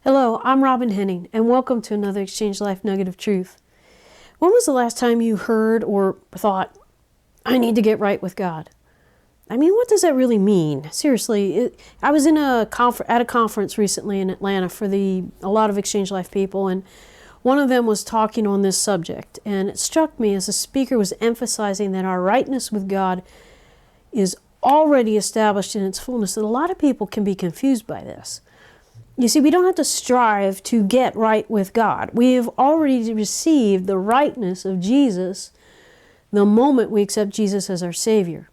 Hello, I'm Robin Henning, and welcome to another Exchange Life Nugget of Truth. When was the last time you heard or thought, I need to get right with God? I mean, what does that really mean? Seriously, I was in at a conference recently in Atlanta for a lot of Exchange Life people, and one of them was talking on this subject, and it struck me as the speaker was emphasizing that our rightness with God is already established in its fullness, and a lot of people can be confused by this. You see, we don't have to strive to get right with God. We have already received the rightness of Jesus the moment we accept Jesus as our Savior.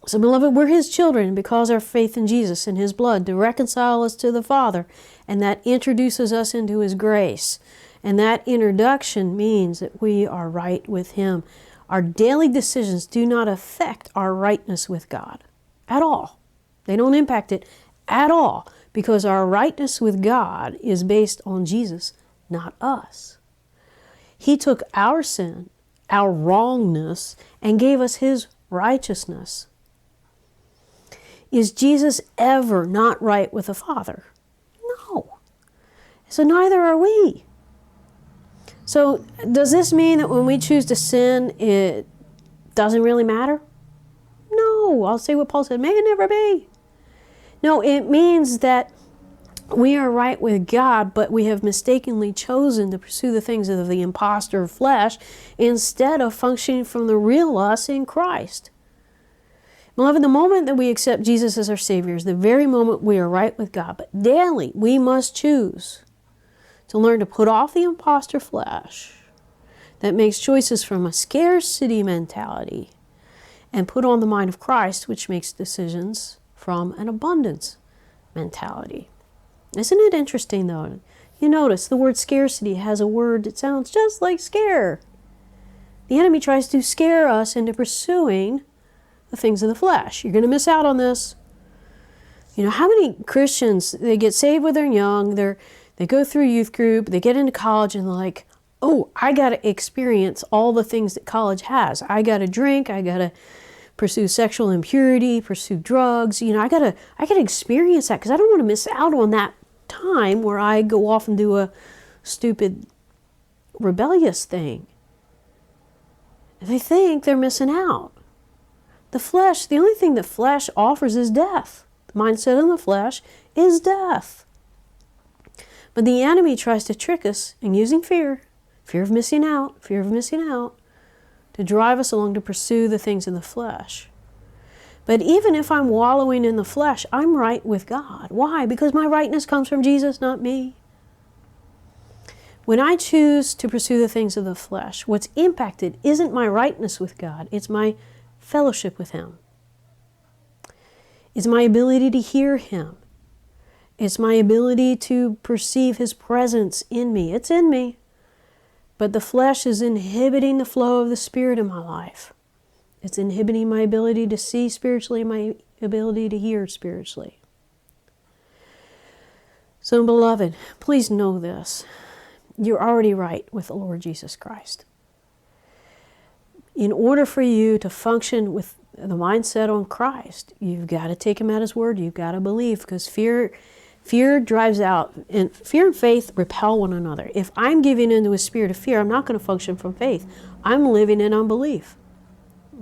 So, beloved, we're His children because our faith in Jesus and His blood to reconcile us to the Father, and that introduces us into His grace. And that introduction means that we are right with Him. Our daily decisions do not affect our rightness with God at all. They don't impact it at all. Because our rightness with God is based on Jesus, not us. He took our sin, our wrongness, and gave us His righteousness. Is Jesus ever not right with the Father? No. So neither are we. So does this mean that when we choose to sin, it doesn't really matter? No. I'll say what Paul said, may it never be. No, it means that we are right with God, but we have mistakenly chosen to pursue the things of the imposter flesh instead of functioning from the real us in Christ. Beloved, the moment that we accept Jesus as our Savior is the very moment we are right with God. But daily, we must choose to learn to put off the imposter flesh that makes choices from a scarcity mentality and put on the mind of Christ, which makes decisions from an abundance mentality. Isn't it interesting though? You notice the word scarcity has a word that sounds just like scare. The enemy tries to scare us into pursuing the things of the flesh. You're going to miss out on this. You know, how many Christians, they get saved when they're young, they go through youth group, they get into college and they're like, oh, I got to experience all the things that college has. I got to drink, I got to pursue sexual impurity, pursue drugs. You know, I gotta experience that because I don't want to miss out on that time where I go off and do a stupid, rebellious thing. They think they're missing out. The flesh, the only thing the flesh offers is death. The mindset in the flesh is death. But the enemy tries to trick us in using fear of missing out, to drive us along to pursue the things in the flesh. But even if I'm wallowing in the flesh, I'm right with God. Why? Because my rightness comes from Jesus, not me. When I choose to pursue the things of the flesh, what's impacted isn't my rightness with God, it's my fellowship with Him. It's my ability to hear Him. It's my ability to perceive His presence in me. It's in me. But the flesh is inhibiting the flow of the Spirit in my life. It's inhibiting my ability to see spiritually, my ability to hear spiritually. So, beloved, please know this. You're already right with the Lord Jesus Christ. In order for you to function with the mindset on Christ, you've got to take Him at His word. You've got to believe, because fear drives out, and fear and faith repel one another. If I'm giving into a spirit of fear, I'm not going to function from faith. I'm living in unbelief.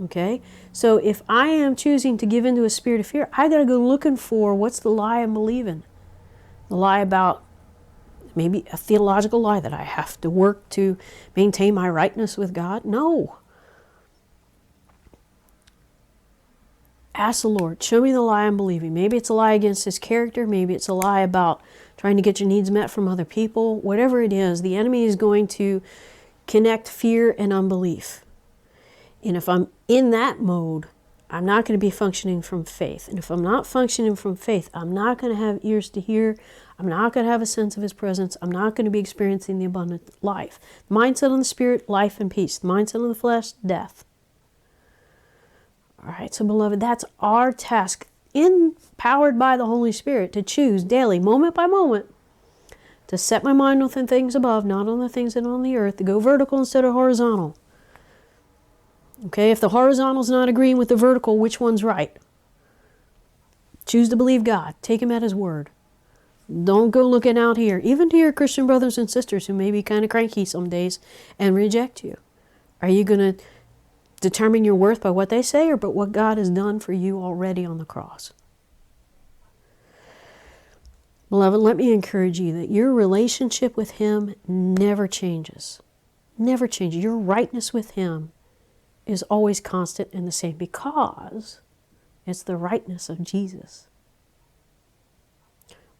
Okay? So if I am choosing to give into a spirit of fear, I got to go looking for what's the lie I'm believing. The lie about maybe a theological lie that I have to work to maintain my rightness with God. No. Ask the Lord, show me the lie I'm believing. Maybe it's a lie against His character. Maybe it's a lie about trying to get your needs met from other people. Whatever it is, the enemy is going to connect fear and unbelief. And if I'm in that mode, I'm not going to be functioning from faith. And if I'm not functioning from faith, I'm not going to have ears to hear. I'm not going to have a sense of His presence. I'm not going to be experiencing the abundant life. The mindset on the Spirit, life and peace. The mindset on the flesh, death. All right, so beloved, that's our task, empowered by the Holy Spirit, to choose daily, moment by moment, to set my mind on the things above, not on the things that are on the earth, to go vertical instead of horizontal. Okay, if the horizontal's not agreeing with the vertical, which one's right? Choose to believe God. Take Him at His word. Don't go looking out here, even to your Christian brothers and sisters who may be kind of cranky some days and reject you. Are you going to determine your worth by what they say or by what God has done for you already on the cross? Beloved, let me encourage you that your relationship with Him never changes. Never changes. Your rightness with Him is always constant and the same because it's the rightness of Jesus.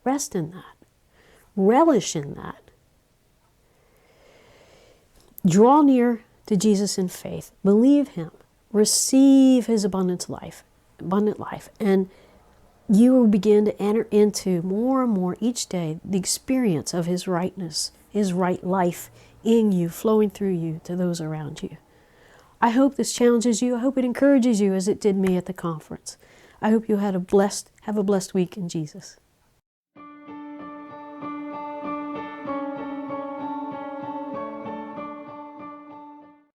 Rest in that. Relish in that. Draw near to Jesus in faith. Believe Him. Receive His abundant life, and you will begin to enter into more and more each day the experience of His rightness, His right life in you, flowing through you to those around you. I hope this challenges you. I hope it encourages you as it did me at the conference. I hope you have a blessed week in Jesus.